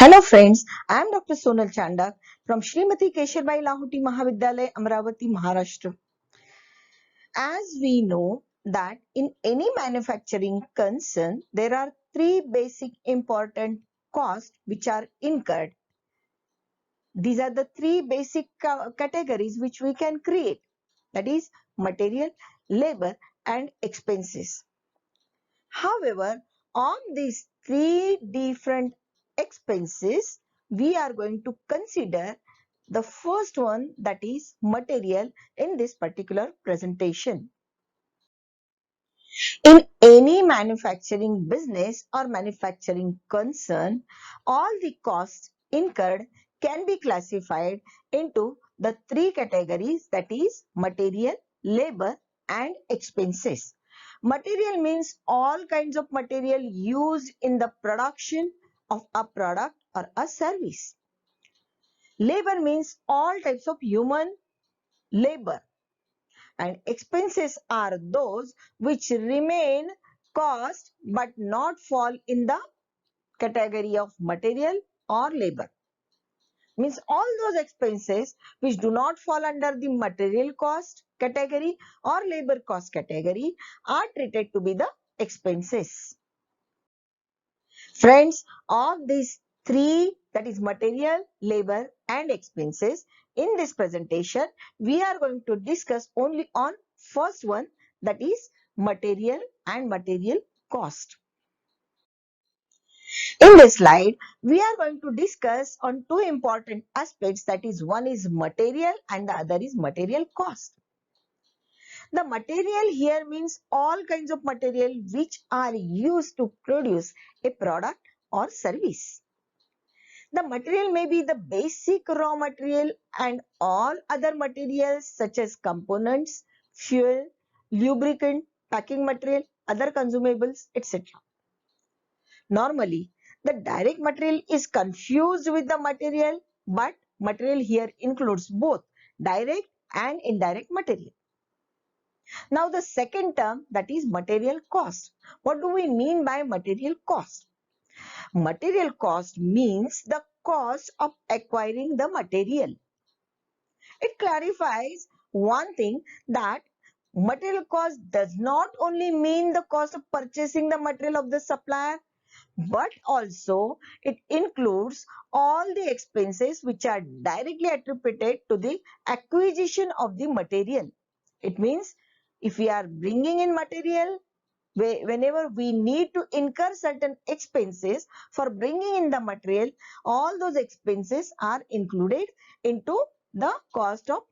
Hello friends, I am Dr. Sonal Chandak from Shrimati Kesharbai Lahuti Mahavidyalaya, Amravati, Maharashtra. As we know that in any manufacturing concern, there are three basic important costs which are incurred. These are the three basic categories which we can create. That is material, labor and expenses. However, on these three different expenses, we are going to consider the first one, that is material, in this particular presentation. In any manufacturing business or manufacturing concern, all the costs incurred can be classified into the three categories, that is material, labor and expenses. Material means all kinds of material used in the production of a product or a service. Labor means all types of human labor, and expenses are those which remain cost but not fall in the category of material or labor. Means all those expenses which do not fall under the material cost category or labor cost category are treated to be the expenses. Friends, of these three, that is material, labor and expenses, in this presentation we are going to discuss only on first one, that is material and material cost. In this slide, we are going to discuss on two important aspects, that is one is material and the other is material cost. The material here means all kinds of material which are used to produce a product or service. The material may be the basic raw material and all other materials such as components, fuel, lubricant, packing material, other consumables, etc. Normally, the direct material is confused with the material, but material here includes both direct and indirect material. Now, the second term, that is material cost. What do we mean by material cost? Material cost means the cost of acquiring the material. It clarifies one thing, that material cost does not only mean the cost of purchasing the material of the supplier, but also it includes all the expenses which are directly attributed to the acquisition of the material. It means if we are bringing in material, whenever we need to incur certain expenses for bringing in the material, all those expenses are included into the cost of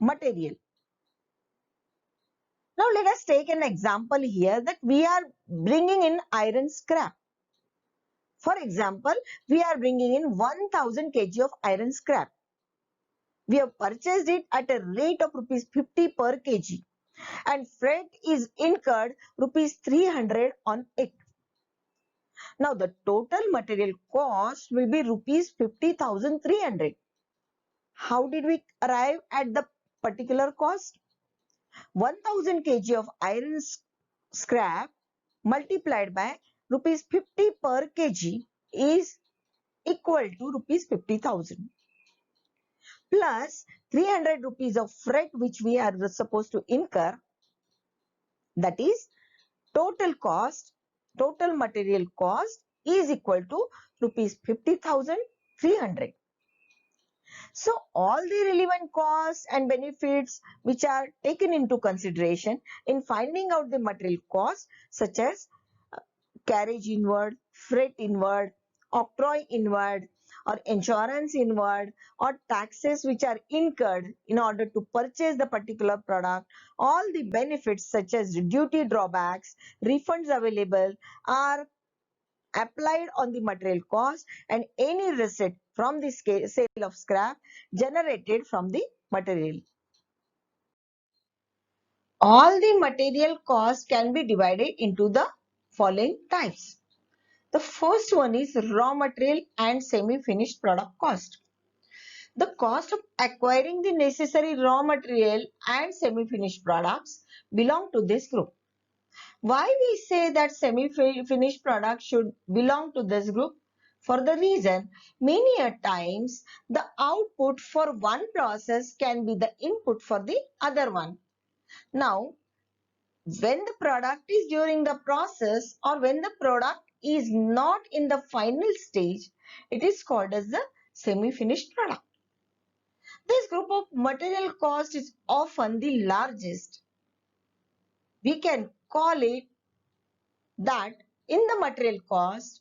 material. Now let us take an example here, that we are bringing in iron scrap. For example, we are bringing in 1000 kg of iron scrap. We have purchased it at a rate of rupees 50 per kg, and freight is incurred rupees 300 on it. Now the total material cost will be rupees 50,300. How did we arrive at the particular cost? 1000 kg of iron scrap multiplied by rupees 50 per kg is equal to rupees 50,000 plus 300 rupees of freight which we are supposed to incur. That is total cost, total material cost is equal to rupees 50,300. So all the relevant costs and benefits which are taken into consideration in finding out the material cost, such as carriage inward, freight inward, octroi inward, or insurance inward, or taxes which are incurred in order to purchase the particular product, all the benefits such as duty drawbacks, refunds available are applied on the material cost, and any receipt from the sale of scrap generated from the material. All the material costs can be divided into the following types. The first one is raw material and semi-finished product cost. The cost of acquiring the necessary raw material and semi-finished products belong to this group. Why we say that semi-finished products should belong to this group? For the reason, many a times the output for one process can be the input for the other one. Now, when the product is during the process or when the product is not in the final stage, it is called as the semi-finished product. This group of material cost is often the largest. We can call it that in the material cost,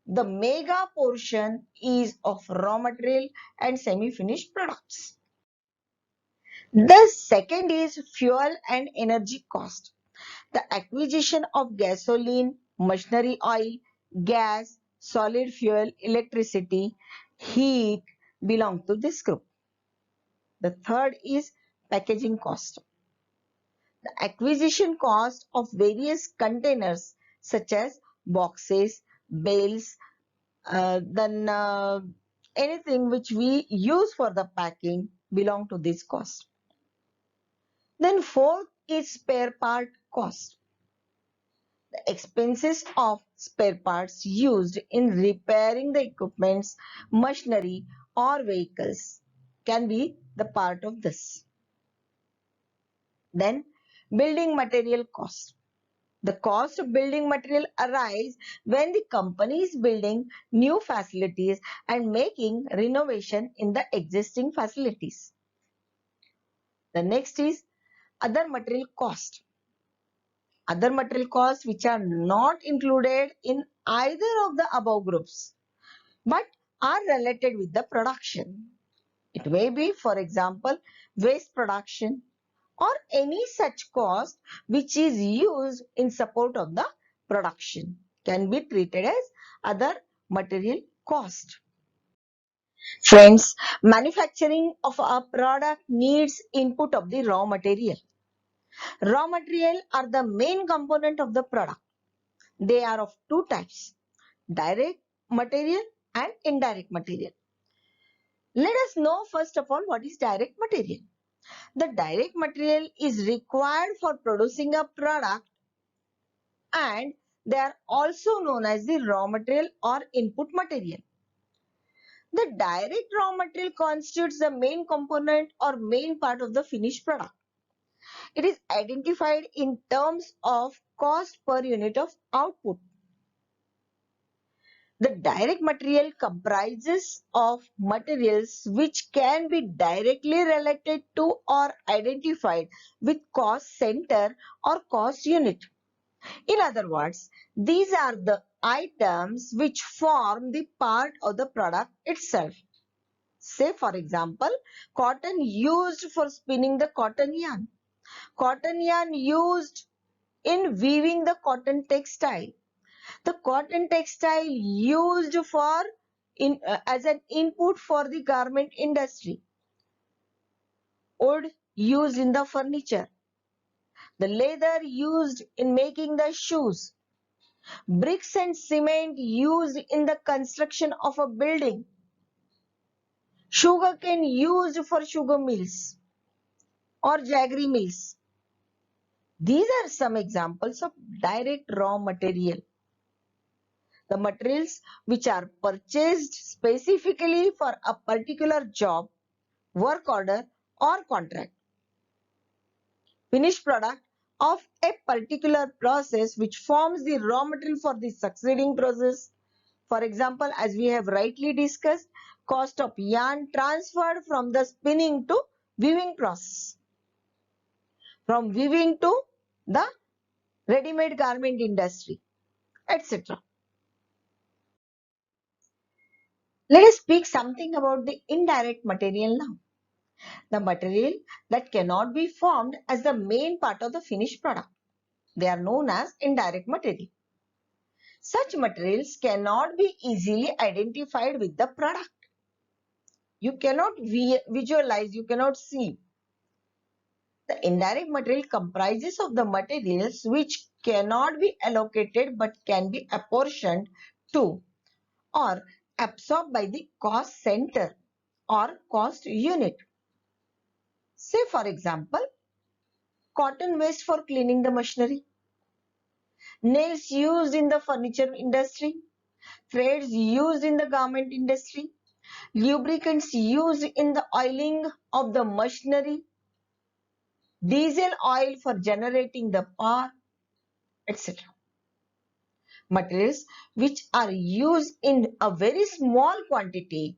the mega portion is of raw material and semi-finished products. The second is fuel and energy cost. The acquisition of gasoline, machinery oil, gas, solid fuel, electricity, heat belong to this group. The third is packaging cost. The acquisition cost of various containers such as boxes, bales, then anything which we use for the packing belong to this cost. Then fourth is spare part cost. The expenses of spare parts used in repairing the equipments, machinery or vehicles can be the part of this. Then building material cost. The cost of building material arise when the company is building new facilities and making renovation in the existing facilities. The next is other material cost. Other material costs which are not included in either of the above groups but are related with the production. It may be, for example, waste production or any such cost which is used in support of the production can be treated as other material cost. Friends, manufacturing of a product needs input of the raw material. Raw material are the main component of the product. They are of two types, direct material and indirect material. Let us know first of all what is direct material. The direct material is required for producing a product and they are also known as the raw material or input material. The direct raw material constitutes the main component or main part of the finished product. It is identified in terms of cost per unit of output. The direct material comprises of materials which can be directly related to or identified with cost center or cost unit. In other words, these are the items which form the part of the product itself. Say for example, cotton used for spinning the cotton yarn. Cotton yarn used in weaving the cotton textile. The cotton textile used for as an input for the garment industry. Wood used in the furniture. The leather used in making the shoes. Bricks and cement used in the construction of a building. Sugarcane used for sugar mills or jaggery mills. These are some examples of direct raw material. The materials which are purchased specifically for a particular job, work order or contract. Finished product of a particular process which forms the raw material for the succeeding process. For example, as we have rightly discussed, cost of yarn transferred from the spinning to weaving process. From weaving to the ready-made garment industry, etc. Let us speak something about the indirect material now. The material that cannot be formed as the main part of the finished product. They are known as indirect material. Such materials cannot be easily identified with the product. You cannot visualize, you cannot see. The indirect material comprises of the materials which cannot be allocated but can be apportioned to or absorbed by the cost center or cost unit. Say for example, cotton waste for cleaning the machinery, nails used in the furniture industry, threads used in the garment industry, lubricants used in the oiling of the machinery, diesel oil for generating the power, etc. Materials which are used in a very small quantity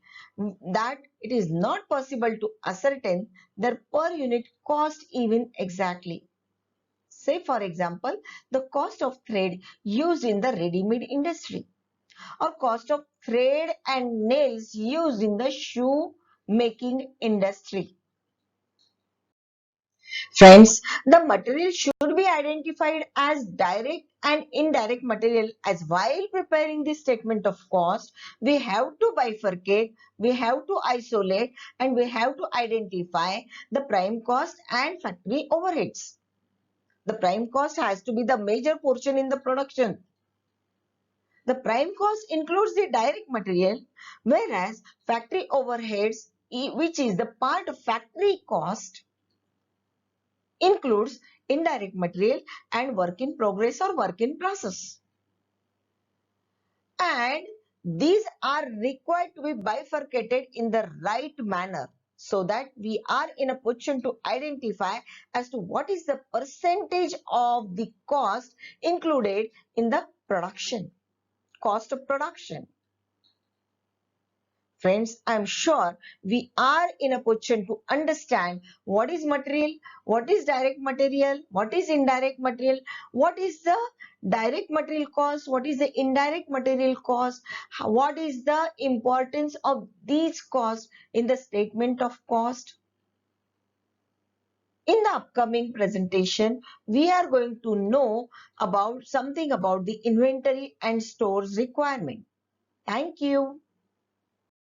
that it is not possible to ascertain their per unit cost even exactly. Say for example, the cost of thread used in the ready-made industry, or cost of thread and nails used in the shoe making industry. Friends, the material should be identified as direct and indirect material, as while preparing the statement of cost, we have to bifurcate, we have to isolate, and we have to identify the prime cost and factory overheads. The prime cost has to be the major portion in the production. The prime cost includes the direct material, whereas factory overheads, which is the part of factory cost, includes indirect material and work in progress or work in process. And these are required to be bifurcated in the right manner so that we are in a position to identify as to what is the percentage of the cost included in the production, cost of production. Friends, I am sure we are in a position to understand what is material, what is direct material, what is indirect material, what is the direct material cost, what is the indirect material cost, what is the importance of these costs in the statement of cost. In the upcoming presentation, we are going to know about something about the inventory and stores requirement. Thank you.